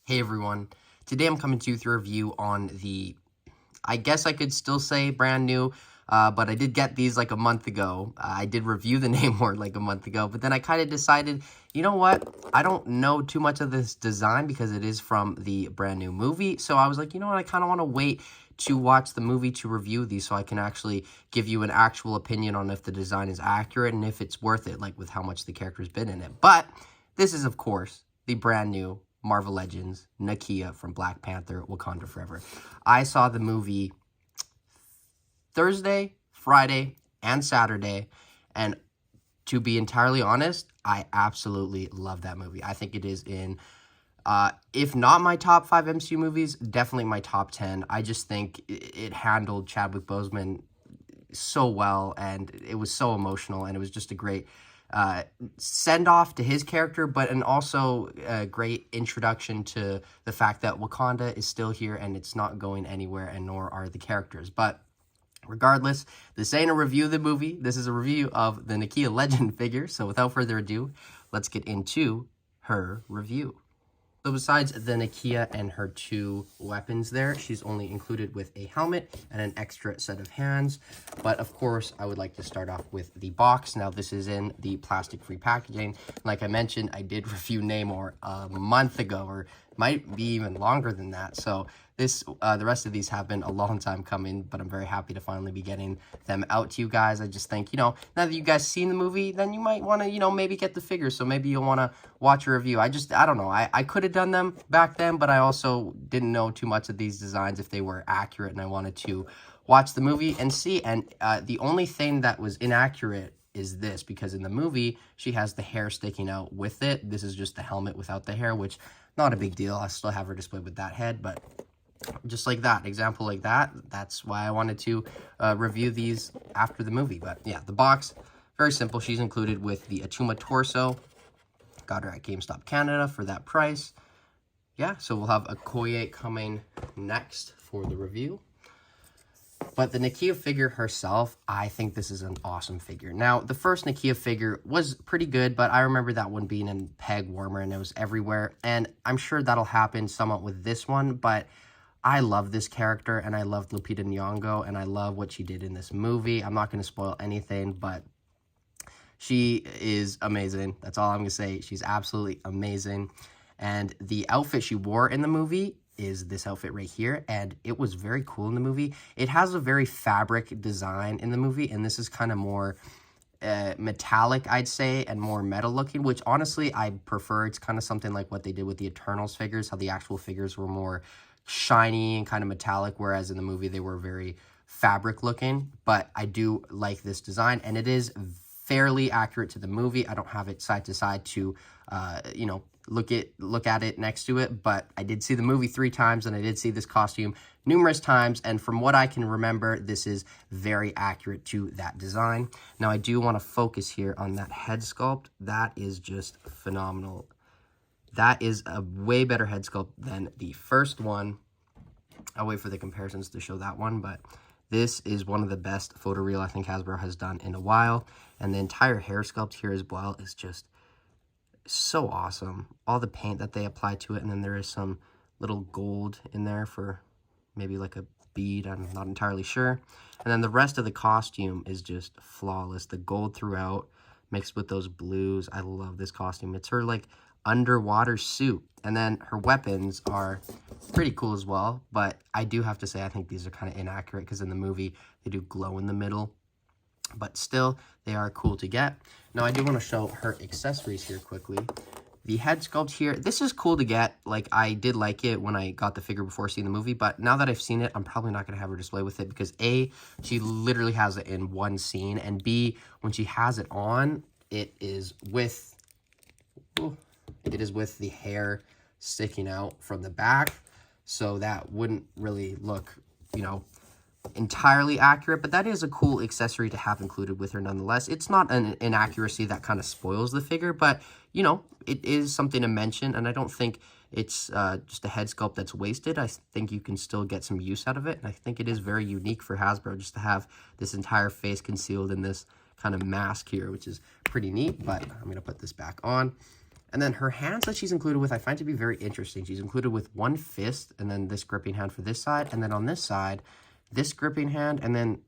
Hey everyone, today I'm coming to you through a review on the, I guess I could still say brand new, but I did get these like a month ago. I did review the Namor like a month ago, but then I kind of decided, you know what, I don't know too much of this design because it is from the brand new movie, so I was like, you know what, I kind of want to wait to watch the movie to review these so I can actually give you an actual opinion on if the design is accurate and if it's worth it, like with how much the character's been in it. But this is, of course, the brand new Marvel Legends Nakia from Black Panther, Wakanda Forever. I saw the movie Thursday, Friday, and Saturday, and to be entirely honest, I absolutely love that movie. I think it is in, if not my top 5 MCU movies, definitely my top 10. I just think it handled Chadwick Boseman so well, and it was so emotional, and it was just a great send-off to his character, but and also a great introduction to the fact that Wakanda is still here and it's not going anywhere, and nor are the characters. But regardless, this ain't a review of the movie. This is a review of the Nakia Legend figure. So without further ado, let's get into her review. So besides the Nakia and her 2 weapons there, she's only included with a helmet and an extra set of hands. But of course, I would like to start off with the box. Now, this is in the plastic-free packaging. Like I mentioned, I did review Namor a month ago, or might be even longer than that. So this, the rest of these have been a long time coming, but I'm very happy to finally be getting them out to you guys. I just think, now that you guys seen the movie, then you might want to, maybe get the figure. So maybe you'll want to watch a review. I don't know. I could have done them back then, but I also didn't know too much of these designs if they were accurate, and I wanted to watch the movie and see. And the only thing that was inaccurate is this, because in the movie, she has the hair sticking out with it. This is just the helmet without the hair, which not a big deal. I still have her displayed with that head, but just like that, example like that, that's why I wanted to review these after the movie. But yeah, the box, very simple. She's included with the Attuma torso. Got her at GameStop Canada for that price. Yeah, so we'll have Okoye coming next for the review. But the Nakia figure herself, I think this is an awesome figure. Now, the first Nakia figure was pretty good, but I remember that one being in peg warmer and it was everywhere. And I'm sure that'll happen somewhat with this one, but I love this character, and I love Lupita Nyong'o, and I love what she did in this movie. I'm not going to spoil anything, but she is amazing. That's all I'm going to say. She's absolutely amazing. And the outfit she wore in the movie is this outfit right here, and it was very cool in the movie. It has a very fabric design in the movie, and this is kind of more metallic, I'd say, and more metal looking, which honestly I prefer. It's kind of something like what they did with the Eternals figures, how the actual figures were more shiny and kind of metallic, whereas in the movie they were very fabric looking. But I do like this design, and it is fairly accurate to the movie. I don't have it side to side to look at it next to it, but I did see the movie 3 times, and I did see this costume numerous times, and from what I can remember, this is very accurate to that design. Now, I do want to focus here on that head sculpt. That is just phenomenal. That is a way better head sculpt than the first one. I'll wait for the comparisons to show that one, but this is one of the best photoreal I think Hasbro has done in a while, and the entire hair sculpt here as well is just so awesome. All the paint that they apply to it, and then there is some little gold in there for maybe like a bead, I'm not entirely sure. And then the rest of the costume is just flawless. The gold throughout mixed with those blues. I love this costume. It's her like underwater suit, and then her weapons are pretty cool as well, but I do have to say I think these are kind of inaccurate because in the movie they do glow in the middle, but still they are cool to get. Now, I do want to show her accessories here quickly. The head sculpt here, this is cool to get. Like, I did like it when I got the figure before seeing the movie, but now that I've seen it, I'm probably not going to have her display with it because A, she literally has it in one scene, and B, when she has it on, it is with the hair sticking out from the back, so that wouldn't really look, entirely accurate, but that is a cool accessory to have included with her nonetheless. It's not an inaccuracy that kind of spoils the figure, but, it is something to mention, and I don't think it's just a head sculpt that's wasted. I think you can still get some use out of it, and I think it is very unique for Hasbro just to have this entire face concealed in this kind of mask here, which is pretty neat, but I'm going to put this back on. And then her hands that she's included with, I find to be very interesting. She's included with one fist, and then this gripping hand for this side, and then on this side, this gripping hand, and then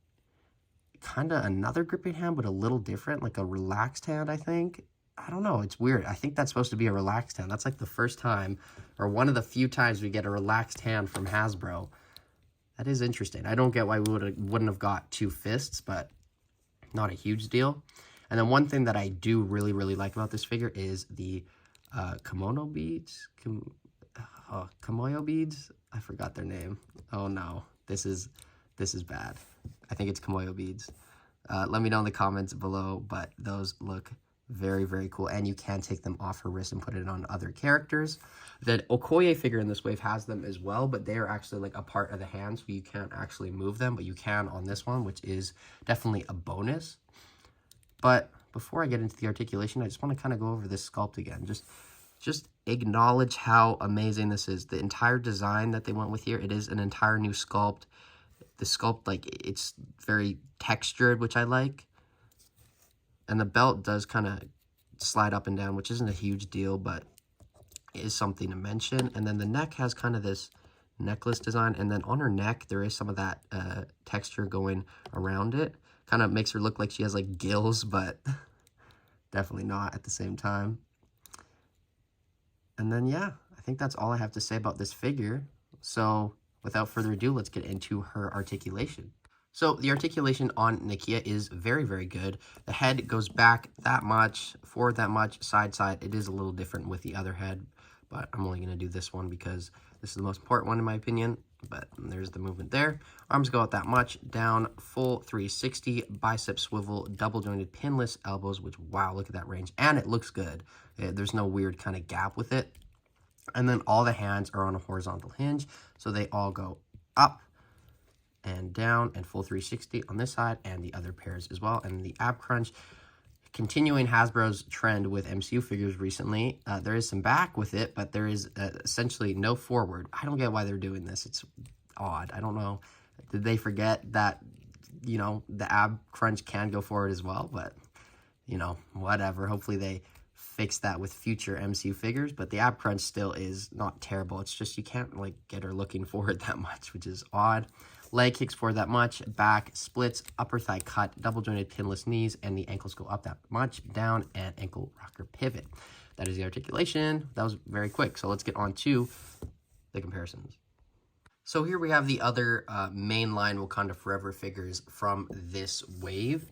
kind of another gripping hand, but a little different, like a relaxed hand, I think. I don't know, it's weird. I think that's supposed to be a relaxed hand. That's like the first time, or one of the few times we get a relaxed hand from Hasbro. That is interesting. I don't get why we wouldn't have got two fists, but not a huge deal. And then one thing that I do really, really like about this figure is the kimono beads. Kimoyo beads? I forgot their name. Oh no, this is bad. I think it's kimoyo beads. Let me know in the comments below, but those look very, very cool. And you can take them off her wrist and put it on other characters. The Okoye figure in this wave has them as well, but they are actually like a part of the hand, so you can't actually move them, but you can on this one, which is definitely a bonus. But before I get into the articulation, I just want to kind of go over this sculpt again. Just acknowledge how amazing this is. The entire design that they went with here, it is an entire new sculpt. The sculpt, like, it's very textured, which I like. And the belt does kind of slide up and down, which isn't a huge deal, but is something to mention. And then the neck has kind of this necklace design. And then on her neck, there is some of that texture going around it. Kind of makes her look like she has like gills, but definitely not at the same time. And then, yeah, I think that's all I have to say about this figure. So without further ado, let's get into her articulation. So the articulation on Nakia is very, very good. The head goes back that much, forward that much, side, side. It is a little different with the other head, but I'm only going to do this one because this is the most important one in my opinion. But there's the movement there. Arms go out that much, down, full 360, bicep swivel, double jointed pinless elbows, which, wow, look at that range. And it looks good. There's no weird kind of gap with it. And then all the hands are on a horizontal hinge, so they all go up and down and full 360 on this side and the other pairs as well. And the ab crunch, continuing Hasbro's trend with MCU figures recently, there is some back with it, but there is essentially no forward. I don't get why they're doing this. It's odd. I don't know. Did they forget that, you know, the ab crunch can go forward as well? But, you know, whatever. Hopefully they fix that with future MCU figures, but the ab crunch still is not terrible. It's just you can't, like, get her looking forward that much, which is odd. Leg kicks forward that much, back splits, upper thigh cut, double jointed pinless knees, and the ankles go up that much, down, and ankle rocker pivot. That is the articulation. That was very quick, so let's get on to the comparisons. So here we have the other mainline Wakanda Forever figures from this wave.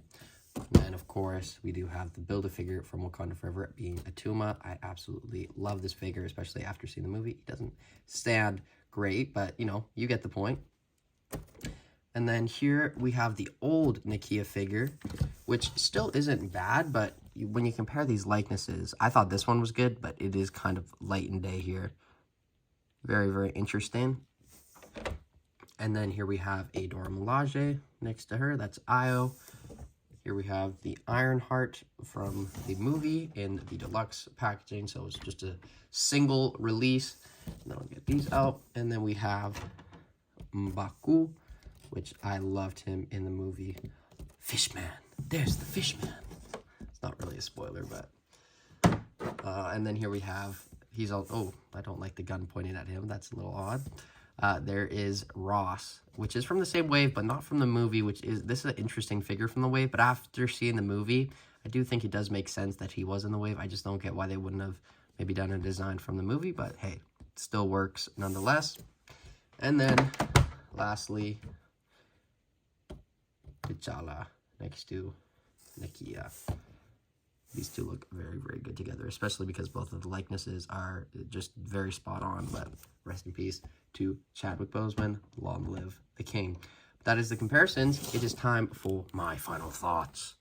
And of course, we do have the Build-A-Figure from Wakanda Forever being Attuma. I absolutely love this figure, especially after seeing the movie. He doesn't stand great, but, you know, you get the point. And then here we have the old Nakia figure, which still isn't bad, but when you compare these likenesses, I thought this one was good, but it is kind of light in day here. Very, very interesting. And then here we have a Dora Milaje next to her. That's Io. Here we have the Ironheart from the movie in the deluxe packaging, so it's just a single release. And then I'll get these out. And then we have M'Baku, which I loved him in the movie Fishman. There's the Fishman. It's not really a spoiler, but and then here we have, he's all, oh, I don't like the gun pointing at him. That's a little odd. There is Ross, which is from the same wave, but not from the movie, this is an interesting figure from the wave, but after seeing the movie, I do think it does make sense that he was in the wave. I just don't get why they wouldn't have maybe done a design from the movie, but hey, it still works nonetheless. And then, lastly, T'Challa next to Nakia. These two look very, very good together, especially because both of the likenesses are just very spot on. But rest in peace to Chadwick Boseman. Long live the king. That is the comparisons. It is time for my final thoughts.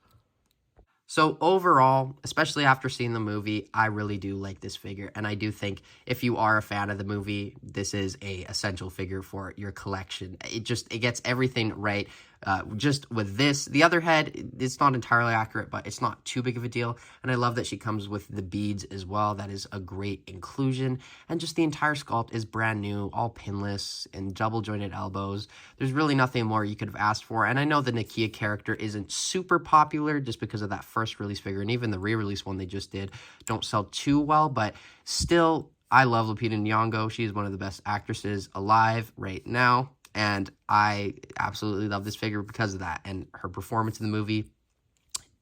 So overall, especially after seeing the movie, I really do like this figure. And I do think if you are a fan of the movie, this is a essential figure for your collection. It gets everything right. just with this. The other head, it's not entirely accurate, but it's not too big of a deal. And I love that she comes with the beads as well. That is a great inclusion. And just the entire sculpt is brand new, all pinless and double jointed elbows. There's really nothing more you could have asked for. And I know the Nakia character isn't super popular just because of that first release figure, and even the re-release one they just did don't sell too well, but still, I love Lupita Nyong'o. She is one of the best actresses alive right now, and I absolutely love this figure because of that. And her performance in the movie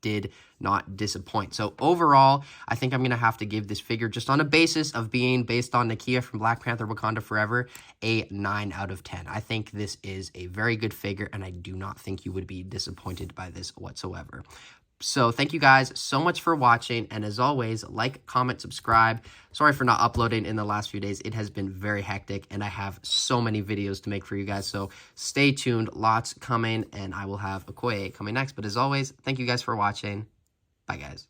did not disappoint. So overall, I think I'm going to have to give this figure, just on a basis of being based on Nakia from Black Panther Wakanda Forever, a 9 out of 10. I think this is a very good figure, and I do not think you would be disappointed by this whatsoever. So thank you guys so much for watching, and as always, like, comment, subscribe. Sorry for not uploading in the last few days. It has been very hectic, and I have so many videos to make for you guys, so stay tuned. Lots coming, and I will have Okoye coming next. But as always, thank you guys for watching. Bye, guys.